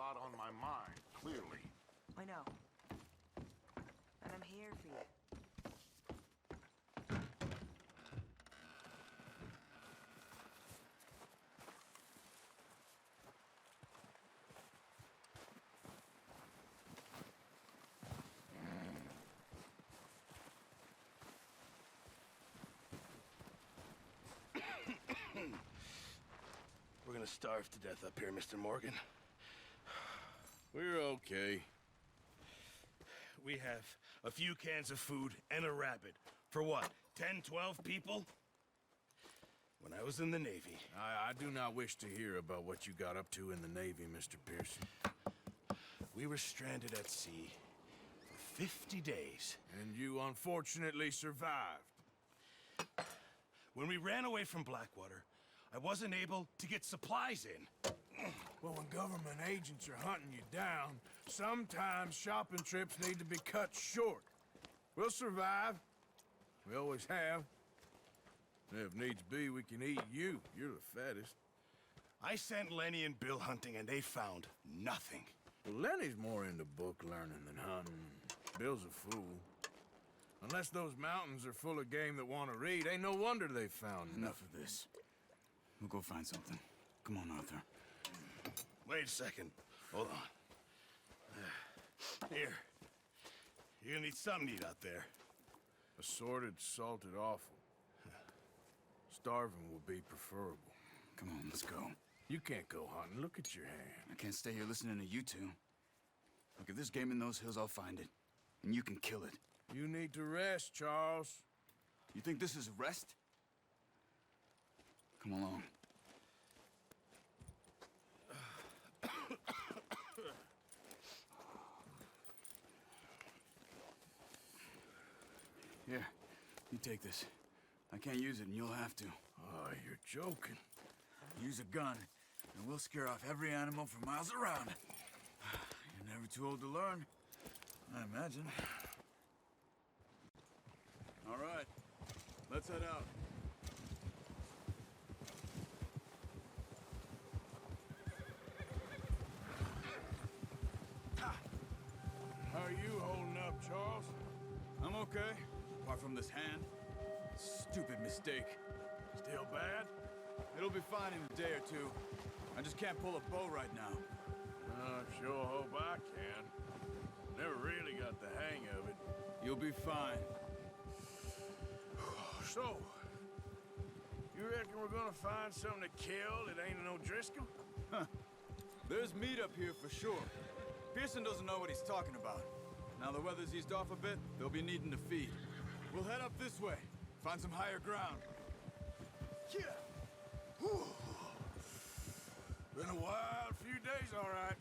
lot on my mind, clearly. I know. And I'm here for you. We're gonna starve to death up here, Mr. Morgan. We're okay. We have a few cans of food and a rabbit. For what, 10, 12 people? When I was in the Navy... I do not wish to hear about what you got up to in the Navy, Mr. Pearson. We were stranded at sea for 50 days. And you unfortunately survived. When we ran away from Blackwater, I wasn't able to get supplies in. Well, when government agents are hunting you down, sometimes shopping trips need to be cut short. We'll survive. We always have. And if needs be, we can eat you. You're the fattest. I sent Lenny and Bill hunting, and they found nothing. Well, Lenny's more into book learning than hunting. Bill's a fool. Unless those mountains are full of game that want to read, ain't no wonder they found Enough of this. We'll go find something. Come on, Arthur. Wait a second. Hold on. Here. You're gonna need something to eat out there. Assorted, salted offal. Starving will be preferable. Come on, let's go. You can't go hunting. Look at your hand. I can't stay here listening to you two. Look, if there's game in those hills, I'll find it. And you can kill it. You need to rest, Charles. You think this is rest? Come along. Here, you take this. I can't use it, and you'll have to. Oh, you're joking. Use a gun, and we'll scare off every animal for miles around. You're never too old to learn, I imagine. All right, let's head out. How are you holding up, Charles? I'm okay, apart from this hand. Stupid mistake. Still bad? It'll be fine in a day or two. I just can't pull a bow right now. I sure hope I can. Never really got the hang of it. You'll be fine. So, you reckon we're gonna find something to kill that ain't no Driscoll? There's meat up here for sure. Pearson doesn't know what he's talking about. Now the weather's eased off a bit, they'll be needing to feed. We'll head up this way, find some higher ground. Yeah. Whew. Been a wild few days, all right.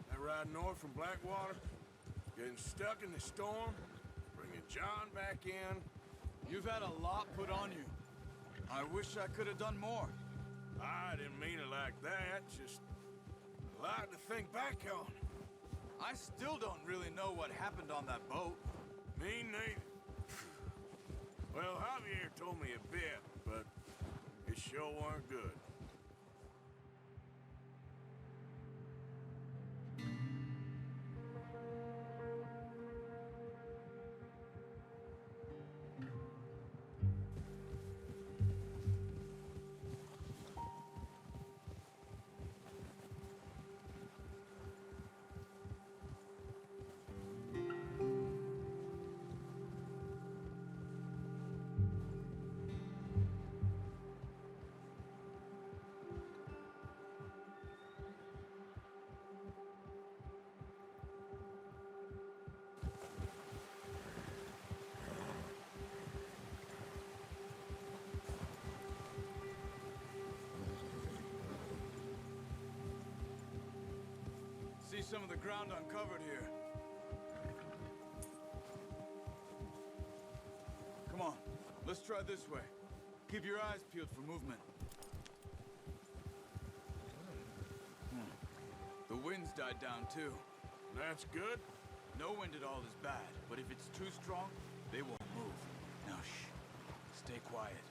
That ride north from Blackwater, getting stuck in the storm, bringing John back in. You've had a lot put on you. I wish I could have done more. I didn't mean it like that, just a lot to think back on. I still don't really know what happened on that boat. Me neither. Well, Javier told me a bit, but it sure weren't good. See some of the ground uncovered here. Come on, let's try this way. Keep your eyes peeled for movement. The wind's died down too. That's good. No wind at all is bad, but if it's too strong, they won't move. Now shh, stay quiet.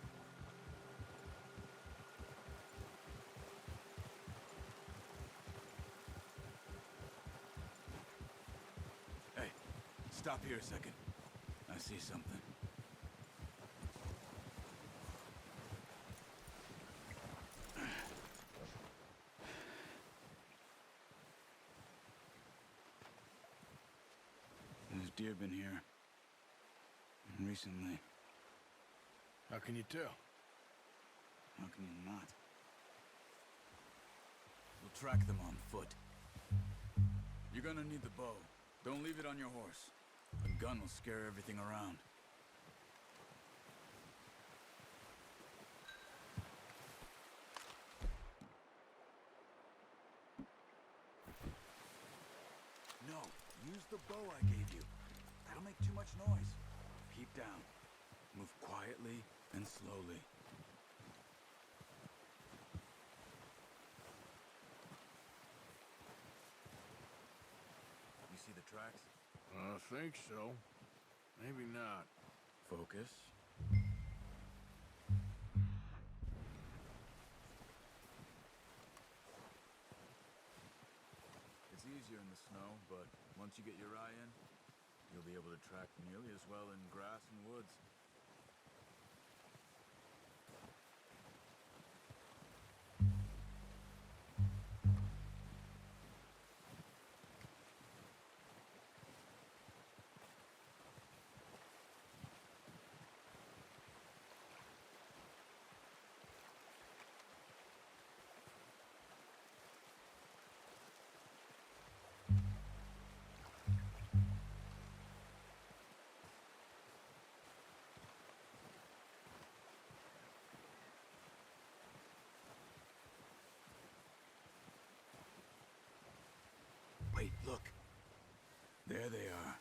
Stop here a second. I see something. There's deer been here. Recently. How can you tell? How can you not? We'll track them on foot. You're gonna need the bow. Don't leave it on your horse. The gun will scare everything around. No, use the bow I gave you. That'll make too much noise. Keep down. Move quietly and slowly. You see the tracks? I think so. Maybe not. Focus. It's easier in the snow, but once you get your eye in, you'll be able to track nearly as well in grass and woods. Wait, look. There they are.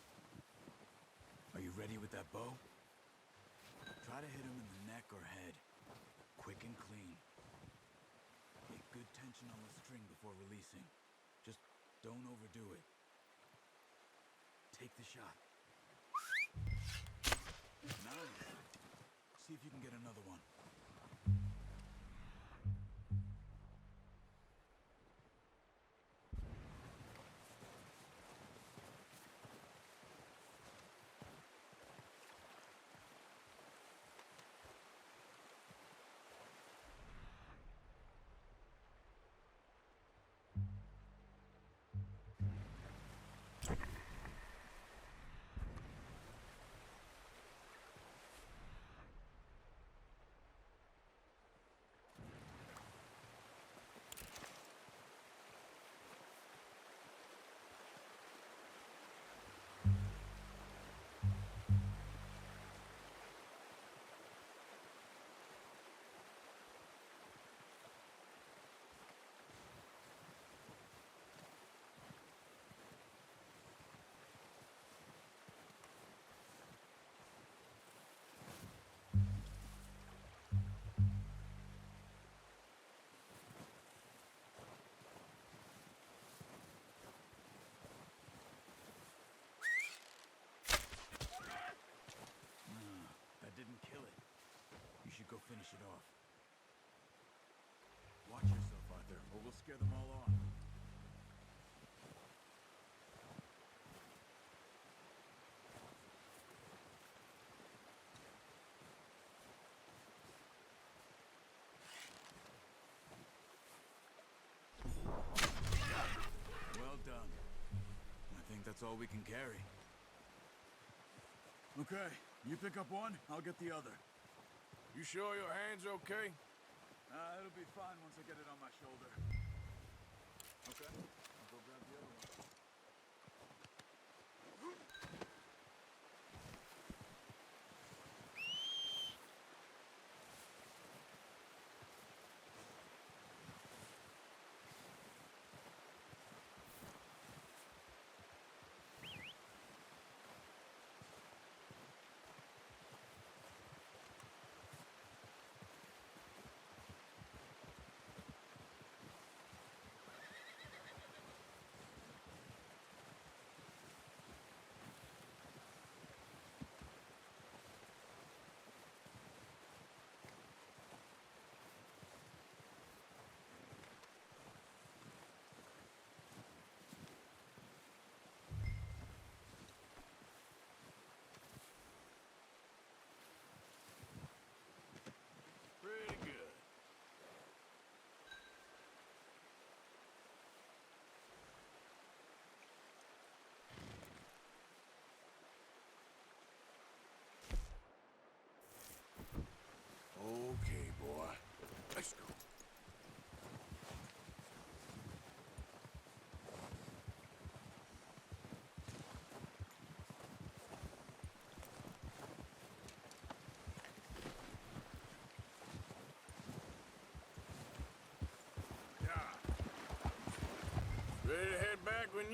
Are you ready with that bow? Try to hit him in the neck or head. Quick and clean. Get good tension on the string before releasing. Just don't overdo it. Take the shot. Nice. See if you can get another one. Didn't kill it. You should go finish it off. Watch yourself, Arthur, or we'll scare them all off. Well done. I think that's all we can carry. Okay, you pick up one, I'll get the other. You sure your hand's okay? It'll be fine once I get it on my shoulder. Okay, I'll go grab the other one.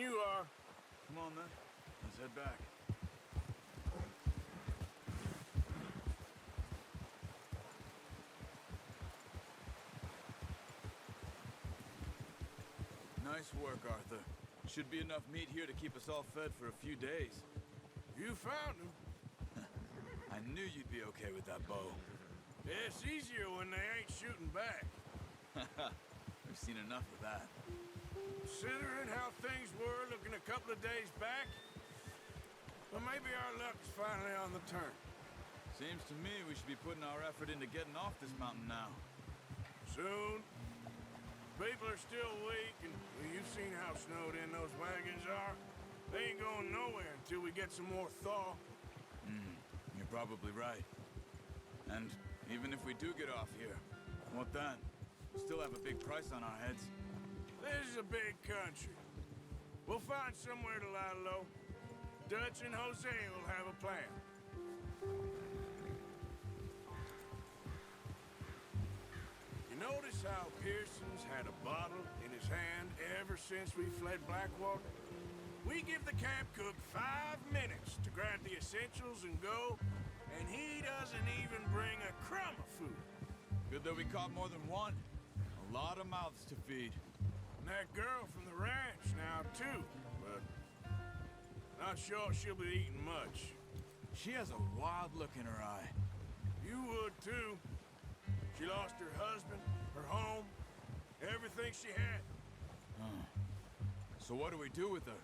you are. Come on, then. Let's head back. Nice work, Arthur. Should be enough meat here to keep us all fed for a few days. You found him. I knew you'd be okay with that bow. Yeah, it's easier when they ain't shooting back. We've seen enough of that. Considering how things were looking a couple of days back, well, maybe our luck's finally on the turn. Seems to me we should be putting our effort into getting off this mountain now. Soon. People are still weak, and well, you've seen how snowed in those wagons are. They ain't going nowhere until we get some more thaw. You're probably right. And even if we do get off here, what then? We still have a big price on our heads. This is a big country. We'll find somewhere to lie low. Dutch and Jose will have a plan. You notice how Pearson's had a bottle in his hand ever since we fled Blackwater? We give the camp cook 5 minutes to grab the essentials and go, and he doesn't even bring a crumb of food. Good that we caught more than one. A lot of mouths to feed. And that girl from the ranch now, too, but not sure she'll be eating much. She has a wild look in her eye. You would, too. She lost her husband, her home, everything she had. So what do we do with her?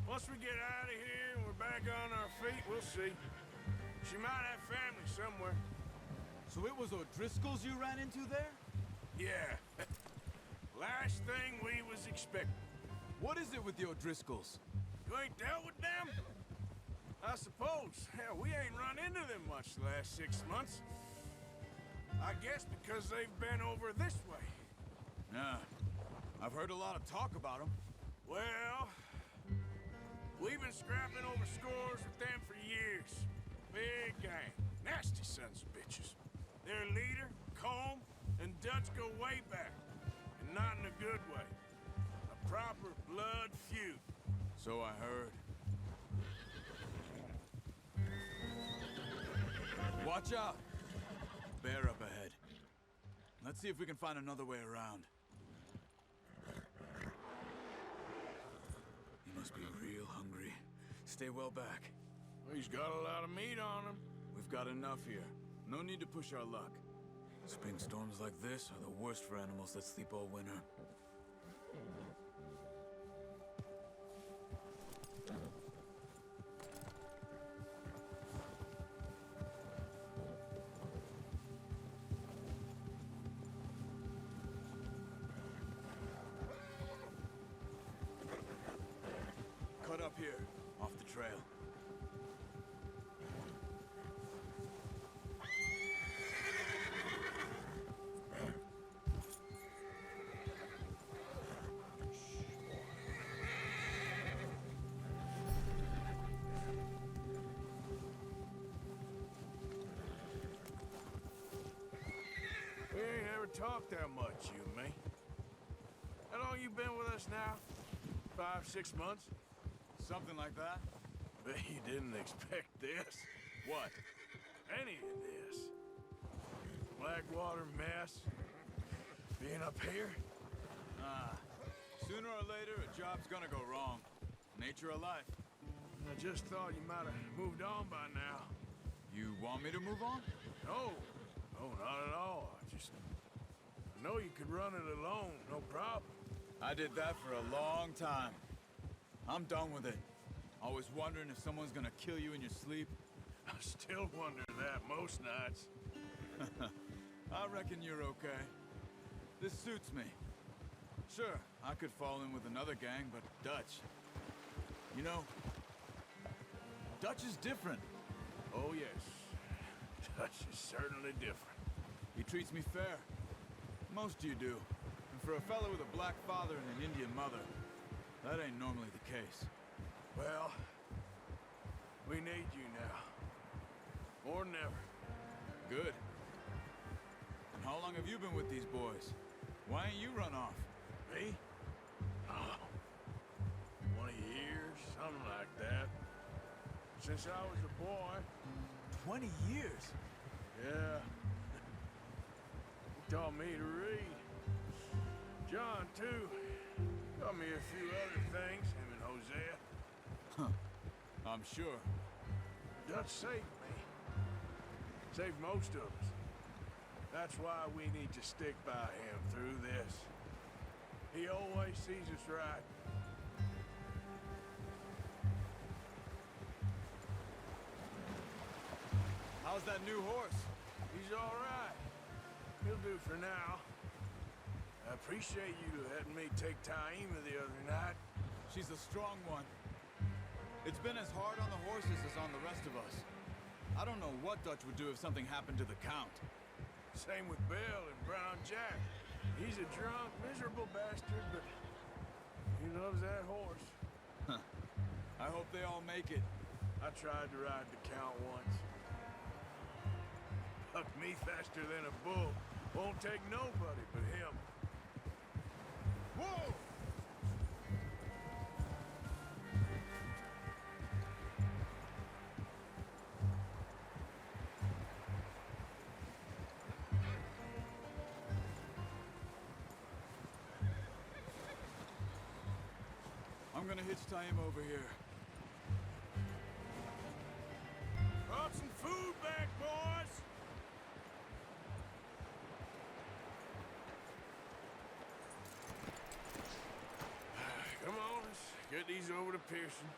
Once we get out of here and we're back on our feet, we'll see. She might have family somewhere. So it was O'Driscoll's you ran into there? Yeah. Last thing we was expecting. What is it with the O'Driscolls? You ain't dealt with them? I suppose. Hell, we ain't run into them much the last 6 months. I guess because they've been over this way. Yeah. I've heard a lot of talk about them. Well, we've been scrapping over scores with them for years. Big gang. Nasty sons of bitches. Their leader, Combe, and Dutch go way back. And not in a good way. A proper blood feud. So I heard. Watch out! Bear up ahead. Let's see if we can find another way around. He must be real hungry. Stay well back. Well, he's got a lot of meat on him. We've got enough here. No need to push our luck. Spring storms like this are the worst for animals that sleep all winter. Cut up here, off the trail. We ain't ever talked that much, you and me. How long you been with us now? 5, 6 months? Something like that? Bet you didn't expect this. What? Any of this. Blackwater mess. Being up here. Sooner or later, a job's gonna go wrong. Nature of life. I just thought you might have moved on by now. You want me to move on? No. No, not at all. I know you could run it alone, no problem. I did that for a long time. I'm done with it. Always wondering if someone's gonna kill you in your sleep. I still wonder that most nights. I reckon you're okay. This suits me. Sure, I could fall in with another gang, but Dutch... You know, Dutch is different. Oh, yes. Dutch is certainly different. He treats me fair. Most you do. And for a fellow with a black father and an Indian mother, that ain't normally the case. Well, we need you now. More than ever. Good. And how long have you been with these boys? Why ain't you run off? Me? Oh. 20 since I was a boy. 20 years? Yeah. He taught me to read. John, too. Taught me a few other things, him and Hosea. I'm sure. Dutch saved me. Saved most of us. That's why we need to stick by him through this. He always sees us right. How's that new horse? He's all right. He'll do for now. I appreciate you letting me take Taima the other night. She's a strong one. It's been as hard on the horses as on the rest of us. I don't know what Dutch would do if something happened to the Count. Same with Bill and Brown Jack. He's a drunk, miserable bastard, but he loves that horse. I hope they all make it. I tried to ride the Count once. Bucked me faster than a bull. Won't take nobody but him. Whoa! I'm gonna hitch Taima over here. Brought some food back, boys! Come on, let's get these over to Pearson.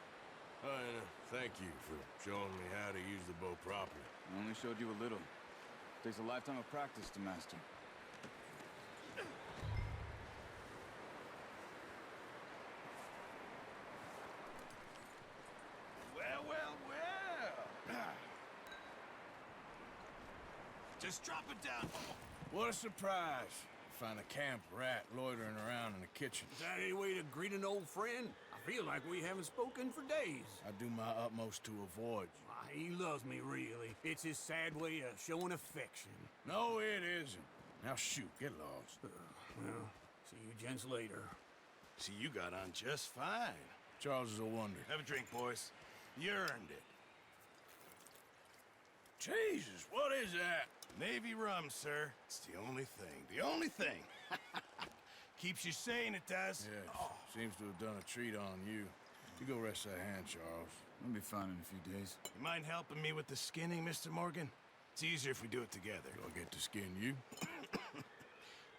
Oh, and thank you for showing me how to use the bow properly. I only showed you a little. Takes a lifetime of practice to master. Well, well, well. Just drop it down. What a surprise. Find a camp rat loitering around in the kitchen. Is that any way to greet an old friend? I feel like we haven't spoken for days. I do my utmost to avoid you. He loves me, really. It's his sad way of showing affection. No, it isn't. Now shoot, get lost. Well, see you gents later. See, you got on just fine. Charles is a wonder. Have a drink, boys. You earned it. Jesus, what is that? Navy rum, sir. It's the only thing. The only thing. Keeps you sane, it does. Yes, seems to have done a treat on you. You go rest that hand, Charles. I'll be fine in a few days. You mind helping me with the skinning, Mr. Morgan? It's easier if we do it together. Do I get to skin you?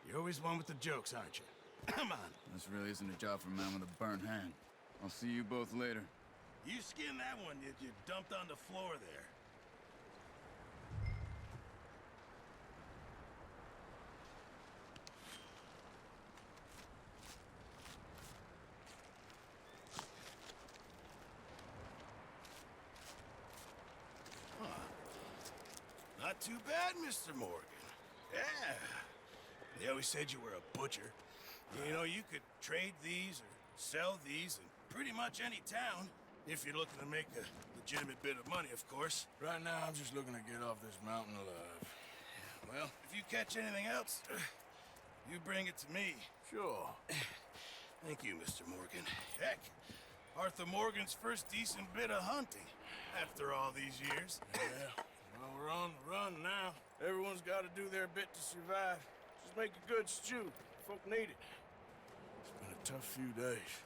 You're always one with the jokes, aren't you? Come on. This really isn't a job for a man with a burnt hand. I'll see you both later. You skin that one that you dumped on the floor there. Not too bad, Mr. Morgan. Yeah. They always said you were a butcher. You know, you could trade these or sell these in pretty much any town, if you're looking to make a legitimate bit of money, of course. Right now, I'm just looking to get off this mountain alive. Well, if you catch anything else, you bring it to me. Sure. Thank you, Mr. Morgan. Heck, Arthur Morgan's first decent bit of hunting after all these years. Yeah. Well, we're on the run now. Everyone's got to do their bit to survive. Just make a good stew. Folk need it. It's been a tough few days.